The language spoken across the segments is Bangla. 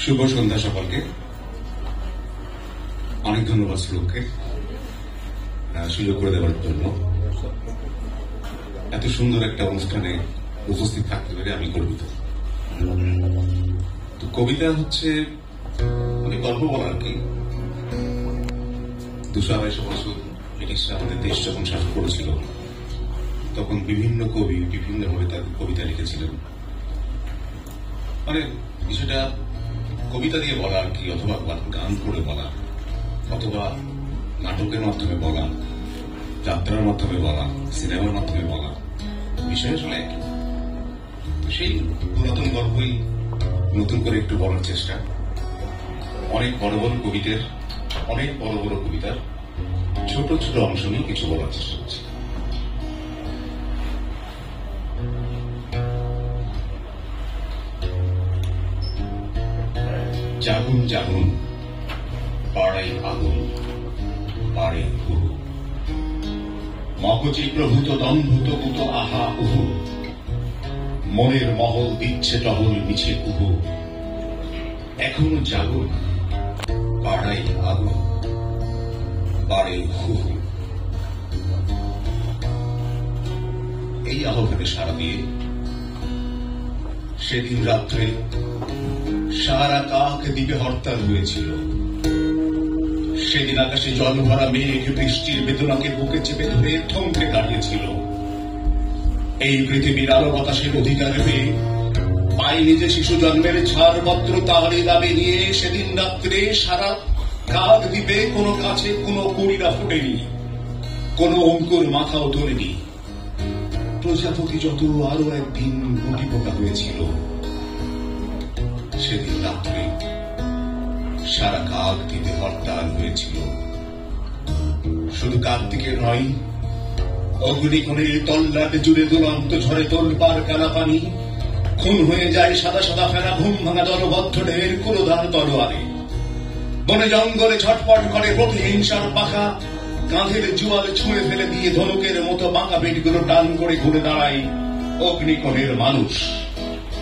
শুভ সন্ধ্যা সকলকে। অনেক ধন্যবাদ শ্লোককে সুযোগ করে দেওয়ার জন্য। এত সুন্দর একটা অনুষ্ঠানে উপস্থিত থাকতে পেরে আমি গর্বিত। তো কবিতা হচ্ছে মানে গল্প বলার কি। 200-250 বছর ব্রিটিশরা আমাদের দেশ যখন শাসন করেছিল তখন বিভিন্ন কবি বিভিন্নভাবে তাদের কবিতা লিখেছিলেন। মানে বিষয়টা কবিতা দিয়ে বলা আর কি, অথবা গান করে বলা, অথবা নাটকের মাধ্যমে বলা, যাত্রার মাধ্যমে বলা, সিনেমার মাধ্যমে বলা, বিষয় আসলে একই। তো সেই পুরাতন গল্পই নতুন করে একটু বলার চেষ্টা। অনেক বড় বড় কবিদের অনেক বড় বড় কবিতার ছোট ছোট অংশ নিয়ে কিছু বলার চেষ্টা করছি। জাগুন জাগুন পাড়াই আগুন পাড়ে উহু, মগজি প্রভূত দম্ভূত কুত আহা উহু, মনের মহল দিচ্ছে টহল মিছে উহু, এখনো জাগুন পাড়াই আগুন পাড়ে উহু। এই আহ্বানে সাড়া দিয়ে সেদিন রাত্রে সারা কাক দ্বীপে হরতাল হয়েছিল। সেদিন আকাশে জল ভরা মেঘ বৃষ্টির বেদনাকে বুকে চেপে ধরে থমকে দাঁড়িয়েছিল। এই পৃথিবীর আলো বাতাসের অধিকার পেয়ে পায়নি যে শিশু জন্মের ছাড়পত্র, তারই দাবি নিয়ে সেদিন রাত্রে সারা কাক দ্বীপে কোনো কাছে কোনো কুড়িরা ফুটেনি, কোনো অঙ্কুর মাথাও তোলেনি। প্রজাপতি যত আরো একদিন গুটি পোকা হয়েছিল। সেদিন রাত্রে সারা কাক দ্বীপে হরতাল হয়েছিল। শুধু কার্তিকের নয়, অগ্নিকোণের তল্লাটে জুড়ে দুরন্ত ঝরে তোলপাড় কালা পানি, খুন হয়ে যায় সাদা সাদা ফেনা ঘুম ভাঙা দলবদ্ধ ঢের কুলোধার তলোয়ারে। বনে জঙ্গলে ছটপট করে প্রতিহিংসার পাখা, কাঁধের জুয়ালে ছুঁড়ে ফেলে দিয়ে ধনুকের মতো বাঁকা পেটগুলো টান করে ঘুরে দাঁড়ায় অগ্নিকোণের মানুষ।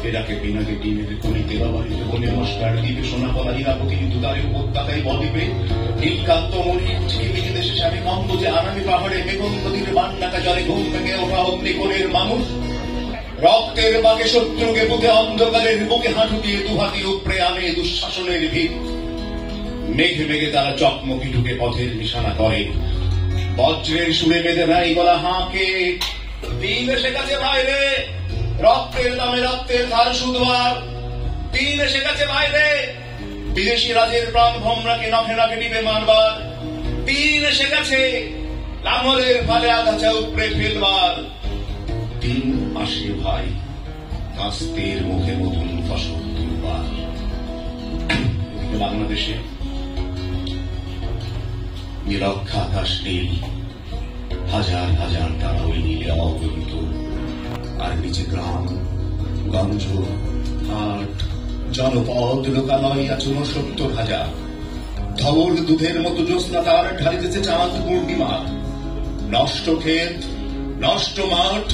এটাকে বিনাকে টিমের কলিতে বাবারিতে বনে নস্কার দ্বীপে সোনাপলা হীরাপতি দুদারে উপত্যকায় বদ্বীপে নীলকান্ত মণির ঝিলিমিলি দেশে স্বামী কম্বোজে আনামি পাহাড়ে বেগম নদীর বান্নাকা জলে ঘুম ভেঙে ওঠা অগ্নিকোণের মানুষ। রক্তের বাগে শত্রুকে বুকে অন্ধকারের বুকে হাঁটু দিয়ে দুহাতি উপড়ে আনে দুঃশাসনের ভিত। মেঘে মেঘে তারা চকমকি ঢুকে পথের নিশানা করে, বজ্রের সুরে বেঁধে নেয় গলা হাঁকে। দিন এসে গেছে বাইরে, রক্তের দামে রক্তের ধার সুদবার। দিন এসে গেছে বাইরে, বিদেশি রাজের প্রাণ ভমরাকে নখে নখে টিপে মারবার। দিন এসে গেছে লাঙলের ফালে আগাছা উপড়ে ফেলবার। দিন আসে ভাই, কাস্তের মুখে নতুন ফসল তুলবার। বাংলাদেশে নিরক্ষা আকাশ নীল, হাজার হাজার তারা ওই নীলে অবহিত। আর নিচে গ্রাম গঞ্জ হাট জনপদ লোকালয় আছে 70,000। ধবল দুধের মতো জ্যোৎস্না তার ঢালিতেছে চাঁদ পূর্ণিমা। নষ্ট ক্ষেত, নষ্ট মাঠ,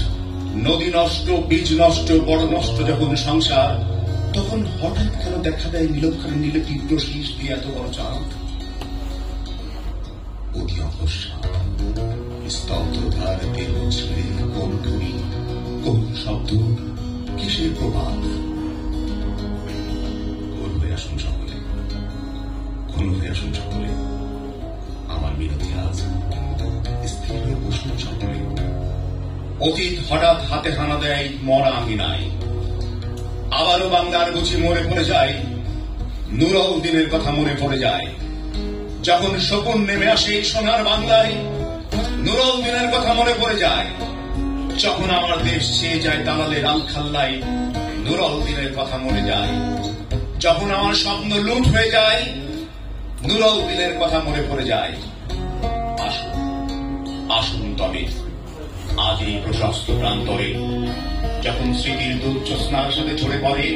নদী নষ্ট, বীজ নষ্ট, বড় নষ্ট যখন সংসার, তখন হঠাৎ কেন দেখা দেয় নীলক্ষণে নীলে তীব্র শীষ দিয়ে এত বড় চাঁদ। অতি অকস্মাৎ স্তব্ধ ধার দেহ ছেড়ে কোন ধ্বনি, কোন শব্দ, কিসের প্রভাব। কোন হয়ে আসুন সকলে, কোন হয়ে আসুন সকলে, আমার বিরোধী আজ স্থির হয়ে বসুন সকলে। অতীত হঠাৎ হাতে হানা দেয় মরা আঙিনায়। আবারও বাংলার গুছি মরে পড়ে যায়, নুরুল দিনের কথা মনে পড়ে যায়। যখন শকুন নেমে আসে সোনার বাংলায়, নুরুল দিনের কথা মনে পড়ে যায়। যখন আমার দেশ ছেয়ে যায় দালালের আলখাল্লায়, নুরুল দিনের কথা মনে যায়। যখন আমার স্বপ্ন লুট হয়ে যায়, নুরুল দিনের কথা মনে পড়ে যায়। আসুন আসুন তবে আজ এই প্রশস্ত প্রান্তরে, যখন স্মৃতির দুধ জ্যোৎস্নার সাথে ঝরে পড়ে,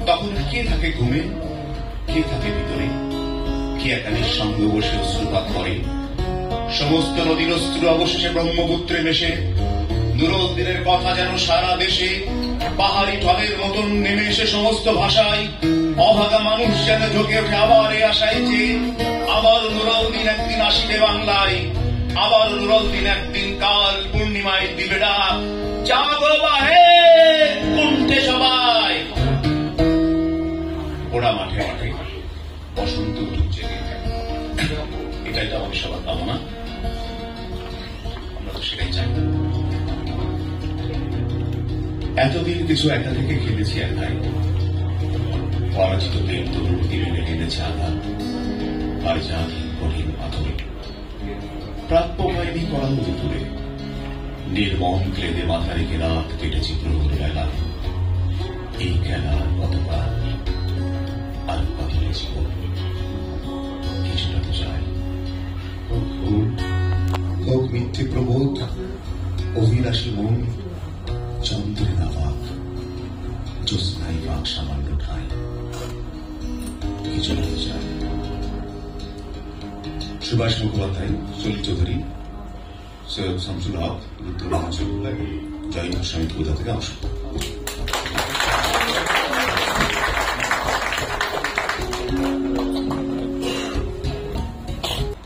তখন কে থাকে ঘুমে, কে থাকে ভিতরে, কে একা নিঃসঙ্গ বসে অশ্রুপাত করে। সমস্ত নদীর অশ্রু অবশেষে ব্রহ্মপুত্রে মেশে। নুরুল দিনের কথা যেন সারা দেশে পাহাড়ি ঢলের মতন নেমে এসে সমস্ত ভাষায় অভাগা মানুষ যেন ঝোঁকে ওঠে আবার এই আশায় যে আবার নুরুদ্দিন একদিন আসিবে বাংলায়, আবার নুরুদ্দিন একদিন কাল পূর্ণিমায় দিবে ডাক, জাগো বাহে উঠে সবাই। ওরা মাঠে মাঠে বসন্ত উঠুক জেগে থাকে, এটাই তো আমাদের সবার কামনা, আমরা তো সেটাই চাই। এতদিন কিছু একা থেকে খেলেছি একাই, পরাজিত প্রেম তরুণ তীরে কেঁদেছে আঘাত, আর যা কঠিন পাথরে প্রাপ্য হয়নি করাল দুপুরে, নির্মম ক্লেদে মাথা রেখে রাত কেটেছি প্রহর বেলা। এই খেলার কতবার আর কত জীবন কিছুটা তো চাই। হোক মিথ্যে প্রবোধ, অভিলাষী মন, চন্দ্রের নাবাক, জ্যোৎস্নাই বাক সামান্য ঠাঁই, কিছুটা তো চাই। সুভাষ মুখোপাধ্যায়, সলিল চৌধুরী, সৈয়দ শামসুল হক, রুদ্রনাথ, জয়ন্ত সমিতি কোথা থেকে অংশ।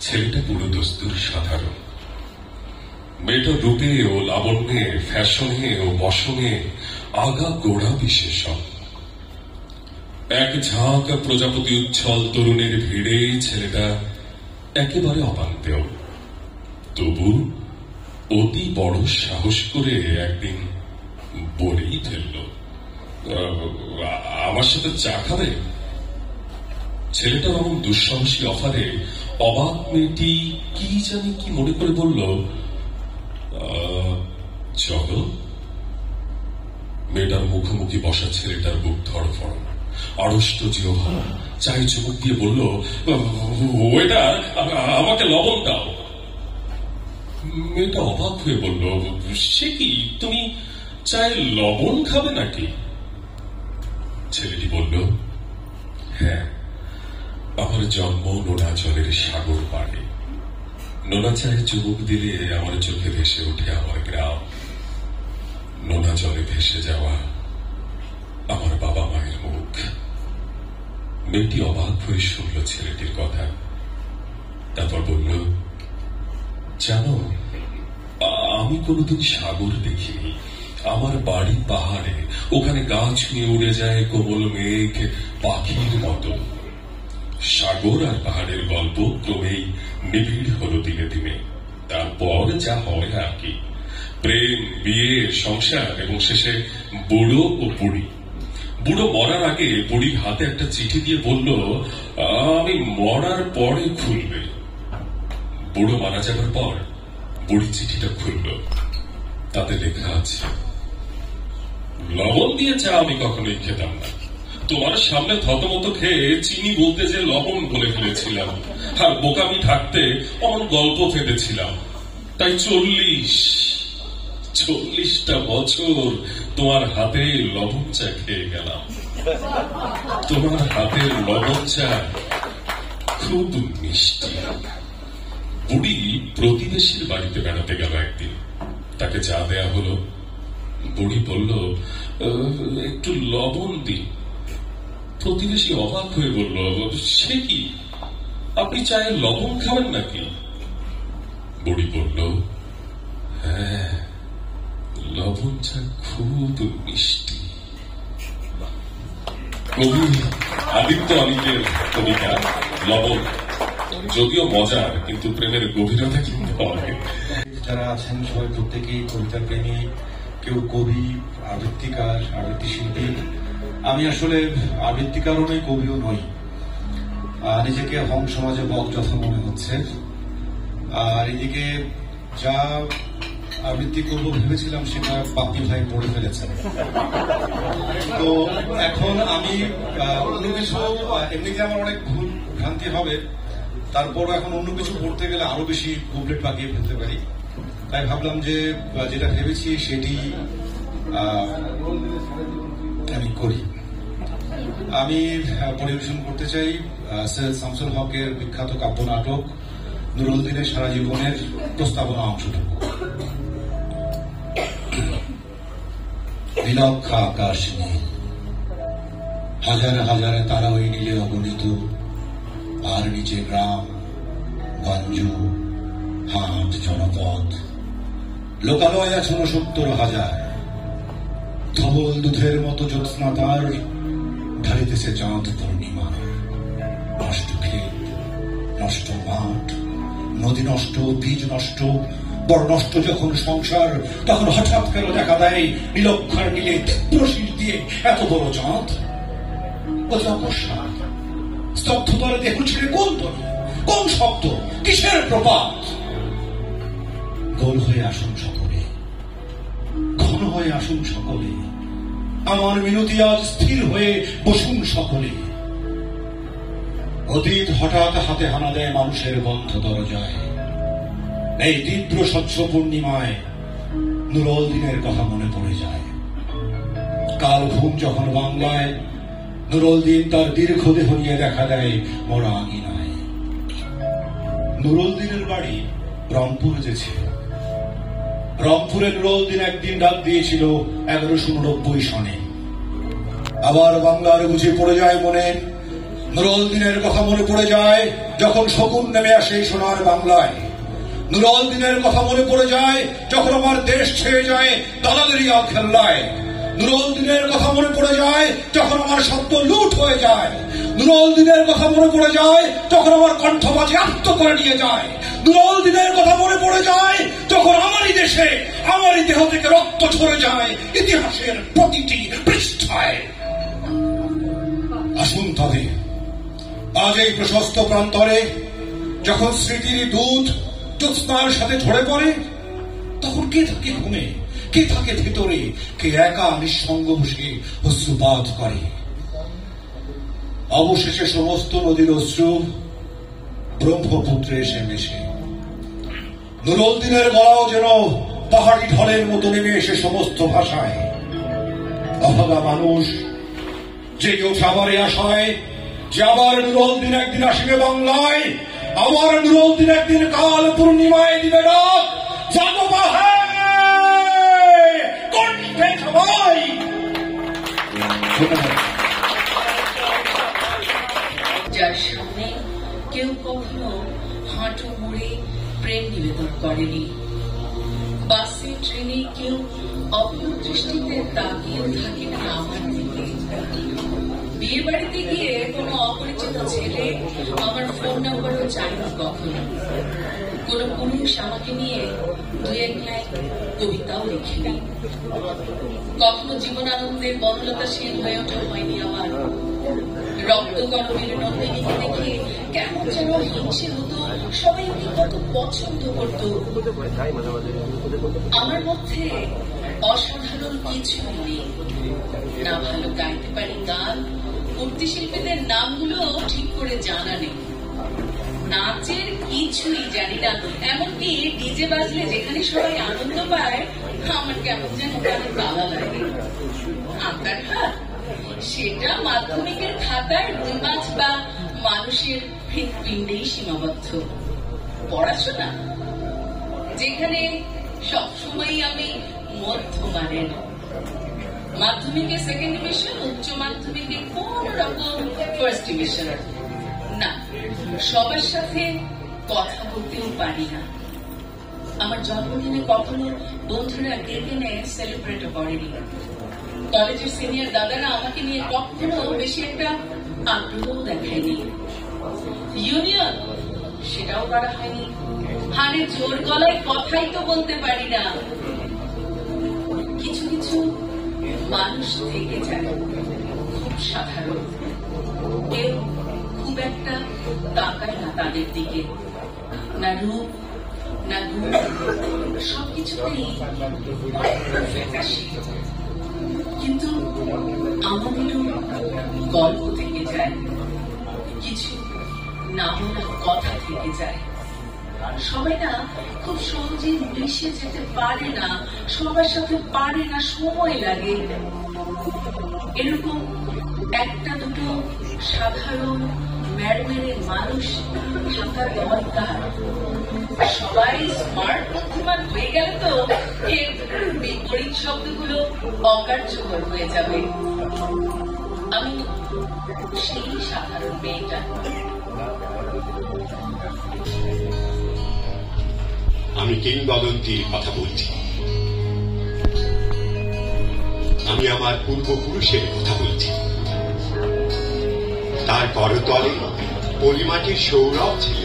ছেলেটা পুরো দস্তুর সাধারণ, মেয়েটা রূপে ও লাবণ্যে, ফ্যাশনে ও বসনে আগা গোড়া বিশেষণ। এক ঝাঁক প্রজাপতি উচ্ছল তরুণের ভিড়ে ছেলেটা একেবারে অপান্তেয়, তবু অতি বড় সাহস করে একদিন বলেই ফেলল, আমার সাথে চা খাবে? ছেলেটা এমন দুঃসাহসী অফারে অবাক মেয়েটি কি জানি কি মনে করে বলল, চলো। মেয়েটার মুখোমুখি বসা ছেলেটার বুক ধড়ফড়, আড়ষ্ট জিহ্বা চায়ে চুমুক দিয়ে বলল, ওয়েটার, আমাকে লবণ দাও। মেয়েটা অবাক হয়ে বলল, সে কি, তুমি চায়ে লবণ খাবে নাকি? ছেলেটি বলল, হ্যাঁ, আমার জন্ম নোনা জলের সাগর পাড়ে। নোনা চায়ে চুমুক দিলে আমার চোখে ভেসে ওঠে আমার গ্রাম, নোনা জলে ভেসে যাওয়া আমার বাবা মায়ের মুখ। মেয়েটি অবাক হয়ে শুনল ছেলেটির কথা, তারপর বলল, জানো, আমি কোনোদিন সাগর দেখিনি। আমার বাড়ি পাহাড়ে, ওখানে গা ছুঁয়ে উড়ে যায় কোমল মেঘ পাখির মতো। সাগর আর পাহাড়ের গল্প ক্রমেই নিবিড় হলো দিনে দিনে, তারপর যা হয় আর কি, প্রেম, বিয়ে, সংসার এবং শেষে বুড়ো ও বুড়ি। বুড়ো মরার আগে বুড়ির হাতে একটা চিঠি দিয়ে বলল, আমি মরার পরে খুলবে। বুড়ো মারা যাবার পর বুড়ি চিঠিটা খুলল, তাতে লেখা আছে, লবণ দিয়ে চা আমি কখনোই খেতাম না, তোমার সামনে থতমত খেয়ে চিনি বলতে যে লবণ বলে ফেলেছিলাম, আর বোকামি ঢাকতে অমন গল্প ফেটেছিলাম, তাই 40টা বছর তোমার হাতে লবণ চা খেয়ে গেলাম। তোমার হাতের লবণ চা খুব মিষ্টি। বুড়ি প্রতিবেশীর বাড়িতে বেড়াতে গেল একদিন, তাকে চা দেয়া হলো। বুড়ি বলল, একটু লবণ দিন। প্রতিবেশী অবাক হয়ে বলল, সে কি, আপনি চায়ে লবণ খাবেন নাকি? বুড়ি বলল, হ্যাঁ, লবণ চা খুব মিষ্টি। কবি আদিত্য অনিকের কবিতা লবণ যদিও মজার, কিন্তু প্রেমের গভীরতা কিন্তু অনেক। যারা আছেন সবাই প্রত্যেকেই কবিতা প্রেমী, কেউ কবি, আবৃত্তিকার, আবৃত্তি শিল্পী। আমি আসলে আবৃত্তিকারও নই, কবিও নই, নিজেকে হং সমাজে বক যথা মনে হচ্ছে। আর এদিকে যা আবৃত্তি করবো ভেবেছিলাম সেটা পাপি ভাই পড়ে ফেলেছেন। তো এখন আমি অন্য কিছু, এমনিতে আমার অনেক ভুল ভ্রান্তি হবে, তারপর এখন অন্য কিছু পড়তে গেলে আরো বেশি কুবলেট পাকিয়ে ফেলতে পারি। তাই ভাবলাম যে যেটা ভেবেছি সেটি আমি করি। আমি পরিবেশন করতে চাই সৈয়দ শামসুল হকের বিখ্যাত কাব্য নাটক নুরুদ্দিনের সারা জীবনের প্রস্তাবনা অংশটুকু। নীলক্ষা আকাশ নীল, হাজার হাজার তারা ওই নীলে অগণিত, আর নিচে গ্রাম গঞ্জ হাট জনপদ। লোকালয় আছে 69,000। ধবল দুধের মতো জ্যোৎস্না তার ঢালিতেছে চাঁদ পূর্ণিমা। নষ্ট ক্ষেত, নষ্ট মাঠ, নদী নষ্ট, বীজ নষ্ট, বড় নষ্ট যখন সংসার, তখন হঠাৎ কেন দেখা দেয় নীলক্ষার নীলে তীব্রশীল দিয়ে এত বড় চাঁদ। অকস্মাৎ স্তব্ধতার দেহ ছেড়ে কোন ধ্বনি, কোন শব্দ, কিসের প্রপাত? গোল হয়ে আসুন সকলে, ঘন হয়ে আসুন সকলে, আমার মিনতি আজ স্থির হয়ে বসুন সকলে। অতীত হঠাৎ হাতে হানা দেয় মানুষের বন্ধ দরজায়। এই তীব্র স্বচ্ছ পূর্ণিমায় নুরুল দিনের কথা মনে পড়ে যায়। কাল ঘুম যখন বাংলায়, নুরুল দিন তার দীর্ঘ দেহ নিয়ে দেখা দেয় মোরা আঙিনায়। নুরুল দিনের বাড়ি রংপুর যে ছিল, রংপুরে নুরুল দিন একদিন ডাক দিয়েছিল 1189 সনে। আবার বাংলার বুঝে পড়ে যায় মনে, নুরুল দিনের কথা মনে পড়ে যায় যখন শকুন নেমে আসে সোনার বাংলায়। নুরুল দিনের কথা মনে পড়ে যায় যখন আমার দেশ ছেড়ে যায় দালালেরই খেল্লায়। নুরুল দিনের কথা মনে পড়ে যায় যখন আমার শব্দ লুট হয়ে যায়। নুরুল দিনের কথা মনে পড়ে যায় যখন আমার কণ্ঠ বাজেয়াপ্ত করে নিয়ে যায়। নুরুল দিনের কথা মনে পড়ে যায় যখন আমারই দেশে আমারই দেহ থেকে রক্ত ঝরে যায় ইতিহাসের প্রতিটি পৃষ্ঠায়। আসুন তবে আজ এই প্রশস্ত প্রান্তরে যখন স্মৃতির দুধ জ্যোৎস্নার সাথে ঝরে পড়ে, তখন কে থাকে ঘুমে, কে থাকে ভেতরে, কে একা নিঃসঙ্গ বসে অশ্রুপাত করে। অবশেষে সমস্ত নদীর অশ্রু ব্রহ্মপুত্রে এসে মেশে। নুরুল দিনের গলাও যেন পাহাড়ি ঢলের মতো নেমে এসে সমস্ত ভাষায়। অভাগা মানুষ যে ওঠে আবার এ আশায় যে আবার নুরুল দিন একদিন আসবে বাংলায়, আবার নুরুল দিন একদিন কাল পূর্ণিমায় দিবে ডাক, জাগো বাহে কণ্ঠে সবাই। যার সামনে কেউ কখনো হাঁটু মুড়ে প্রেম নিবেদন করেনি, বাসে ট্রেনে কেউ অপর দৃষ্টিতে তাকিয়েও থাকেনি আমার দিকে। বিয়ে বাড়িতে গিয়ে কোনো অপরিচিত ছেলে আমার ফোন নাম্বারও চাইনি কখনো। কোনো পুরুষ আমাকে নিয়ে দু এক লাইন কবিতাও লিখিনি। কখনো জীবনানন্দের বনলতাশীল হয়ে ওঠা হয়নি আমার। রক্ত গরমের নন্দিনীকে দেখে কেমন যেন হিংসে হতো, সবাই ওকে কত পছন্দ করত। আমার মধ্যে অসাধারণ কিছু নেই, না ভালো গাইতে পারি গান, মূর্তি শিল্পীদের নামগুলো ঠিক করে জানা নেই, নাচের কিছুই জানি না। এমনকি ডিজে বাজলে যেখানে সবাই আনন্দ পায়, আমার কেমন যেন কানে তালা লাগে। আঁকার হাত সেটা মাধ্যমিকের খাতায় রুই মাছ বা মানুষের হৃৎপিণ্ডেই সীমাবদ্ধ। পড়াশোনা যেখানে সবসময় আমি মধ্যমানের, মাধ্যমিকে সেকেন্ড ডিভিশন, উচ্চ মাধ্যমিকে কোন রকম ফার্স্ট ডিভিশন। না, সবার সাথে কথা বলতেও পারি না। আমার জন্মদিনে কখনো বন্ধুরা কেক এনে সেলিব্রেটও করেনি। কলেজের সিনিয়র দাদারা আমাকে নিয়ে কখনো বেশি একটা আগ্রহ দেখায়নি। ইউনিয়ন সেটাও করা হয়নি। হারে জোর গলায় কথাই তো বলতে পারি না। কিছু কিছু মানুষ থেকে যায় খুব সাধারণ, কেউ খুব একটা তাকায় না তাদের দিকে, না রূপ না গুণ, সবকিছুতেই কিন্তু আমাদেরও গল্প থেকে যায়, কিছু না বলা কথা থেকে যায়। সবাই না খুব সহজে মিশে যেতে পারে না, সবার সাথে পারে না, সময় লাগে। এরকম একটা দুটো সাধারণ মেরমেরে মানুষ থাকা দরকার। সবাই স্মার্ট বুদ্ধিমান হয়ে গেলে তো এর বিপরীত শব্দগুলো অকার্যকর হয়ে যাবে। আমি সেই সাধারণ মেয়েটা। আমি কিংবদন্তির কথা বলছি। আমি আমার পূর্বপুরুষের কথা বলছি। তার করতলে পরিমাটির সৌরভ ছিল,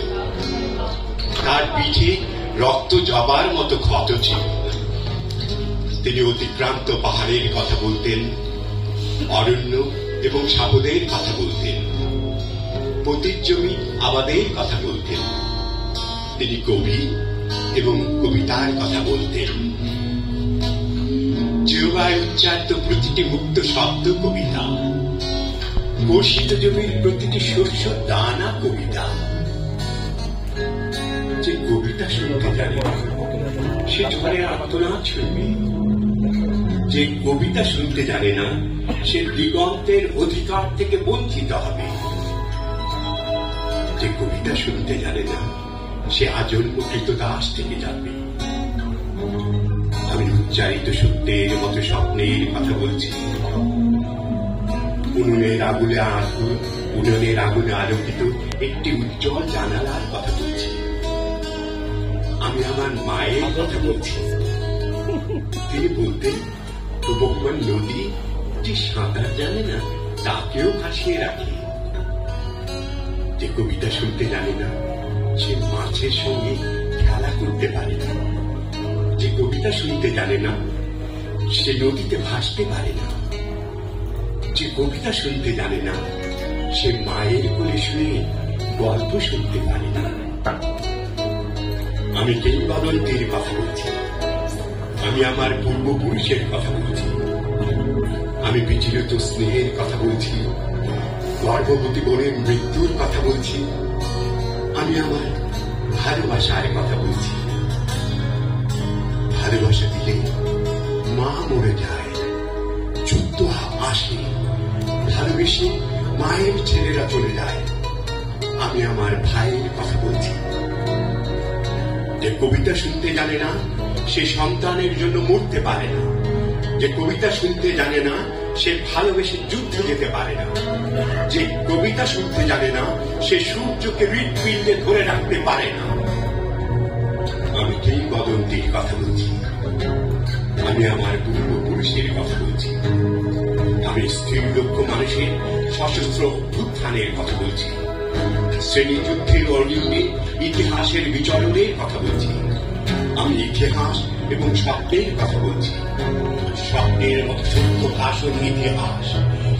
তার পিঠে রক্ত জবার মতো ক্ষত ছিল। তিনি অতিক্রান্ত পাহাড়ের কথা বলতেন, অরণ্য এবং সাপদের কথা বলতেন, পতির জমি আবাদের কথা বলতেন। তিনি কবি এবং কবিতার কথা বলতেন। জিহ্বায় উচ্চারিত প্রতিটি মুক্ত শব্দ কবিতা, বর্ষিত জমির প্রতিটি শস্য দানা কবিতা। যে কবিতা শুনতে জানে না, সে ঝড়ের আর্তনাদ শুনবে। যে কবিতা শুনতে জানে না, সে দিগন্তের অধিকার থেকে বঞ্চিত হবে। যে কবিতা শুনতে জানে না, সে আজন্ম কৃতদাস থেকে যাবে। আমি উচ্চারিত সত্যের মতো স্বপ্নের কথা বলছি। উনুনের আগুনে আলোকিত একটি উজ্জ্বল জানালার কথা বলছি। আমি আমার মায়ের কথা বলছি। তিনি বলতেন, প্রবহমান নদী যে সাঁতার জানে না, তাকেও ভাসিয়ে রাখে। যে কবিতা শুনতে জানে না, সে মাছের সঙ্গে খেলা করতে পারে না। যে কবিতা শুনতে জানে না, সে নদীতে ভাসতে পারে না। যে কবিতা শুনতে জানে না, সে মায়ের কোলে শুয়ে গল্প শুনতে পারে না। আমি কিংবদন্তির কথা বলছি। আমি আমার পূর্বপুরুষের কথা বলছি। আমি বিচলিত স্নেহের কথা বলছি, গর্ভবতী বোনের মৃত্যুর কথা বলছি। আমি আমার ভালোবাসার কথা বলছি। ভালোবাসা দিলে মা মরে যায়, যুদ্ধ আসে, ভালোবেসে মায়ের ছেলেরা চলে যায়। আমি আমার ভাইয়ের কথা বলছি। যে কবিতা শুনতে জানে না, সে সন্তানের জন্য মরতে পারে না। যে কবিতা শুনতে জানে না, সে ভালোবেসে যুদ্ধে যেতে পারে না। যে কবিতা শুনতে জানে না, সে সূর্যকে হৃৎপিণ্ডে ধরে রাখতে পারে না। আমি কিংবদন্তির কথা বলছি। আমি আমার পূর্বপুরুষের কথা বলছি। আমি স্ত্রীলক্ষ মানুষের সশস্ত্র অভ্যুত্থানের কথা বলছি। শ্রেণীযুদ্ধের অলিন্দে ইতিহাসের বিচরণের কথা বলছি। আমি ইতিহাস এবং স্বপ্নের কথা বলছি। স্বপ্নের মতো সত্য ভাষণ ইতিহাস,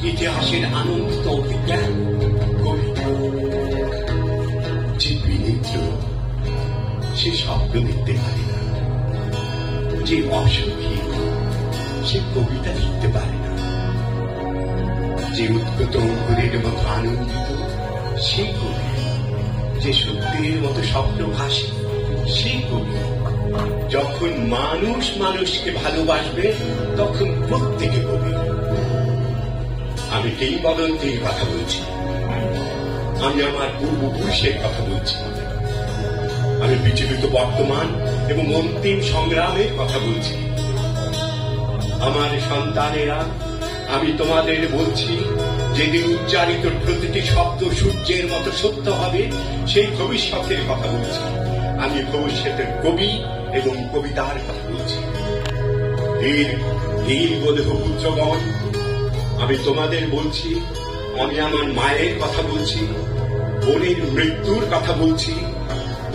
ইতিহাসের আনন্দিত অভিজ্ঞান কবিতা। যে বিনিদ্র, সে স্বপ্ন দেখতে পারে না। যে অসুখী, সে কবিতা লিখতে পারে না। যে উদ্গত অঙ্কুরের মতো আনন্দিত, সে কবি। যে সত্যের মতো স্বপ্নভাসী, সে কবি। যখন মানুষ মানুষকে ভালোবাসবে, তখন প্রত্যেকে কবি। আমি কিংবদন্তির কথা বলছি। আমি আমার পূর্বপুরুষের কথা বলছি। আমি বিচলিত বর্তমান এবং অন্তিম সংগ্রামের কথা বলছি। আমার সন্তানেরা, আমি তোমাদের বলছি, যেদিন উচ্চারিত প্রতিটি শব্দ সূর্যের মতো সত্য হবে, সেই ভবিষ্যতের কথা বলছি। আমি ভবিষ্যতের কবি এবং কবিতার কথা বলছি। দীর্ঘদেহ পুত্রগণ, আমি তোমাদের বলছি, আমি আমার মায়ের কথা বলছি, বোনের মৃত্যুর কথা বলছি,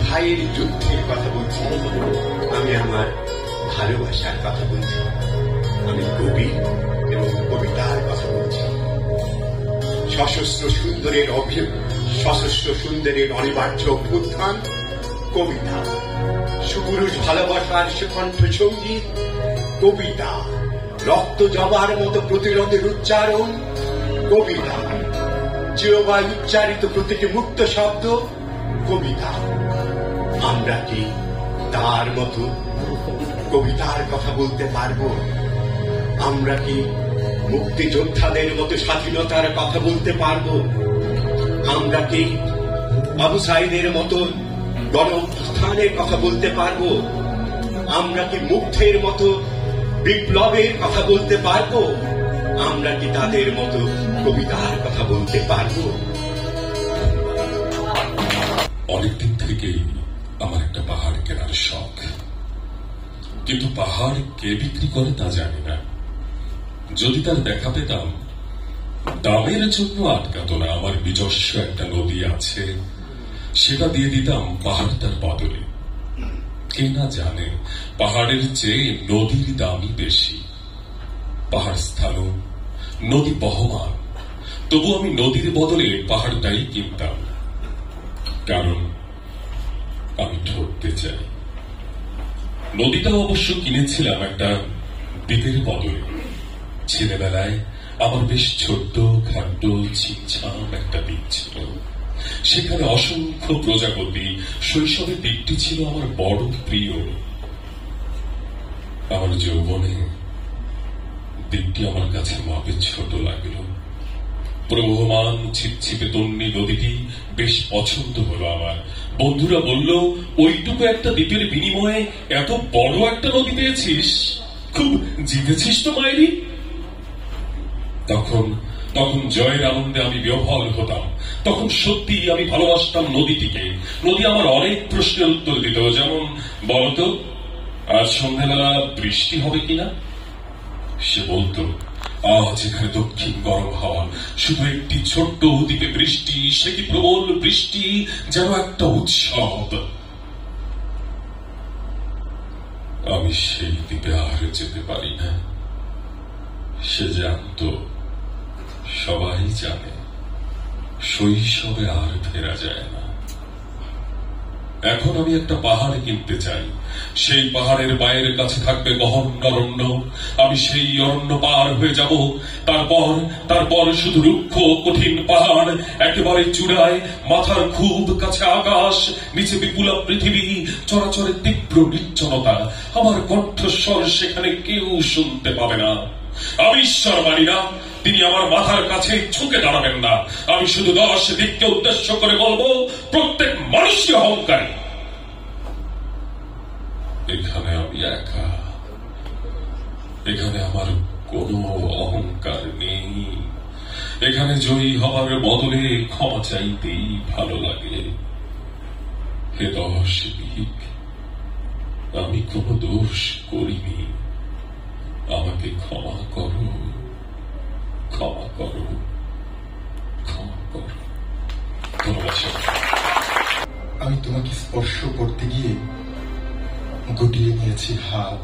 ভাইয়ের যুদ্ধের কথা বলছি। আমি আমার ভালোবাসার কথা বলছি। আমি কবি এবং কবিতার কথা বলছি। সশস্ত্র সুন্দরের অনিবার্য অভ্যুত্থান কবিতা। সুপুরুষ ভালোবাসার সুকণ্ঠ সঙ্গীত কবিতা। রক্ত জবার মতো প্রতিরোধের উচ্চারণ কবিতা। জিহ্বায় উচ্চারিত প্রতিটি মুক্ত শব্দ কবিতা। আমরা কি তার মতো কবিতার কথা বলতে পারবো? আমরা কি মুক্তিযোদ্ধাদের মতো স্বাধীনতার কথা বলতে পারবো? আমরা কি আবু সাইদের মতো গণঅভ্যুত্থানের কথা বলতে পারবো? আমরা কি মুগ্ধের মতো বিপ্লবের কথা বলতে পারবো? আমরা কি তাদের মতো কবিতার কথা বলতে পারবো? অনেকদিন থেকেই আমার একটা পাহাড় কেনার শখ, কিন্তু পাহাড় কে বিক্রি করে তা জানি না। যদি তার দেখা পেতাম, দামের জন্য আটকাতো না। আমার নিজস্ব একটা নদী আছে, সেটা দিয়ে দিতাম পাহাড়টার বদলে। কে না জানে পাহাড়ের চেয়ে নদীর দামই বেশি। পাহাড় স্থান, নদী বহমান, তবু আমি নদীর বদলে পাহাড়টাই কিনতাম, কারণ আমি ঠকতে চাই। নদীটা অবশ্য কিনেছিলাম একটা দ্বীপের বদলে। ছেলেবেলায় আমার বেশ ছোট্ট খাদ্য ছিমছাম একটা দ্বীপ ছিল, সেখানে অসংখ্য প্রজাপতি। শৈশবের দ্বীপটি ছিল আমার বড় প্রিয়। আমার যৌবনে দ্বীপটি আমার কাছে মাপে ছোট লাগলো। প্রবহমান ছিপছিপে তন্নি নদীটি বেশ পছন্দ হলো আমার। বন্ধুরা বলল, ওইটুকু একটা দ্বীপের বিনিময়ে এত বড় একটা নদী পেয়েছিস, খুব জিতেছিস তো মায়েরি। তখন জয়ের আনন্দে আমি বিহ্বল হতাম। তখন সত্যি আমি ভালোবাসতাম নদীটিকে। নদী আমার অনেক প্রশ্নের উত্তর দিত, যেমন, বলতো আজ সন্ধ্যাবেলা বৃষ্টি হবে কিনা। সে বলতো, আজ এখানে দক্ষিণ গরম হাওয়া, শুধু একটি ছোট্ট দ্বীপে বৃষ্টি, সে কি প্রবল বৃষ্টি, যেন একটা উৎসব। আমি সেই দ্বীপে আর যেতে পারি না। সে জানতো, সবাই জানে, শৈশবে আর ফেরা যায় না। এখন আমি একটা পাহাড় কিনতে চাই। সেই পাহাড়ের মায়ের কাছে থাকবে গহন অরণ্য। আমি সেই অরণ্য পার হয়ে যাব। তারপর শুধু রুক্ষ কঠিন পাহাড়, একেবারে চূড়ায়, মাথার খুব কাছে আকাশ, নিচে বিপুলা পৃথিবী, চরাচরে তীব্র নির্জনতা। আমার কণ্ঠস্বর সেখানে কেউ শুনতে পাবে না। আমি ঈশ্বর মানি না, তিনি আমার মাথার কাছে ঝুঁকে দাঁড়াবেন না। আমি শুধু 10 দিককে উদ্দেশ্য করে বলবো, প্রত্যেক মানুষই অহংকারী। এখানে আমি একা, এখানে আমার কোনো অহংকার নেই। এখানে জয়ী হবার বদলে ক্ষমা চাইতেই ভালো লাগে। হে 10 দিক, আমি কোনো দোষ করিনি, আমাকে ক্ষমা করো, ক্ষমা করো, ক্ষমা করো। আমি তোমাকে স্পর্শ করতে গিয়ে গুটিয়ে নিয়েছি হাত,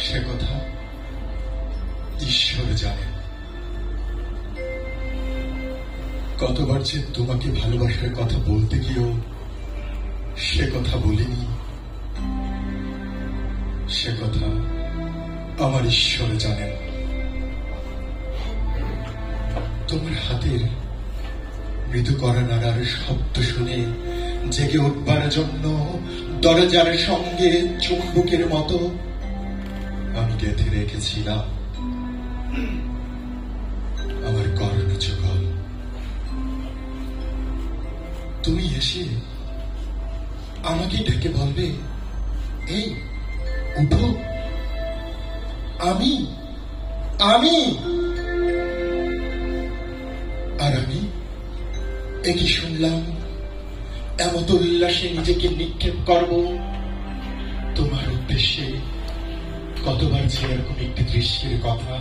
সে কথা ঈশ্বর জানেন। কতবার যে তোমাকে ভালোবাসার কথা বলতে গিয়েও সে কথা বলিনি, সে কথা আমার ঈশ্বর জানেন। তোমার হাতের মৃদু করা নাড়ার শব্দ শুনে জেগে উঠবার জন্য দরজার সঙ্গে চুম্বকের মতো আমি গেঁথে রেখেছিলাম আমার কর্ণযুগল। তুমি এসে আমাকে ডেকে বলবে, এই উঠো, আমি আর আমি একই শুনলাম, এমত উল্লাসে নিজেকে নিক্ষেপ করব তোমার উদ্দেশ্যে। কতবার যে এরকম একটি দৃশ্যের কথা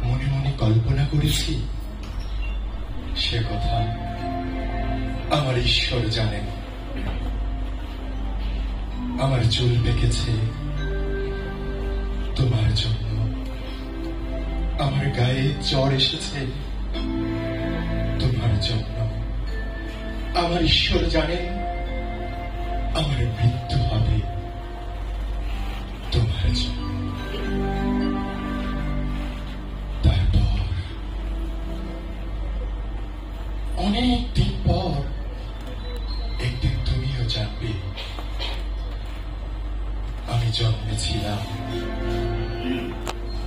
মনে মনে কল্পনা করেছি, সে কথা আমার ঈশ্বর জানেন। আমার চুল পেকেছে তোমার জন্য, আমার গায়ে জ্বর এসেছে তোমার জন্য। আমার ঈশ্বর জানেন আমার মৃত্যু হবে তোমার জন্য। তারপর অনেক দিন পর একদিন তুমিও জানবে আমি জন্মেছিলাম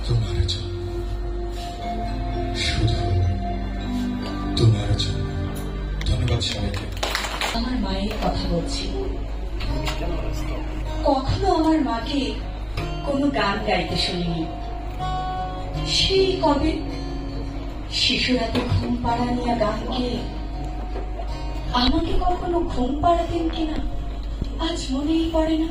তোমার জন্য, শুধু তোমার জন্য। ধন্যবাদ সবাইকে। আমার মায়ের কথা বলছি। কখনো আমার মাকে কোনো গান গাইতে শুনিনি, সেই কবে শিশুরাতে ঘুম পাড়ানিয়া গান গেয়ে আমাকে কখনো ঘুম পাড়াতেন কিনা আজ মনেই পড়ে না।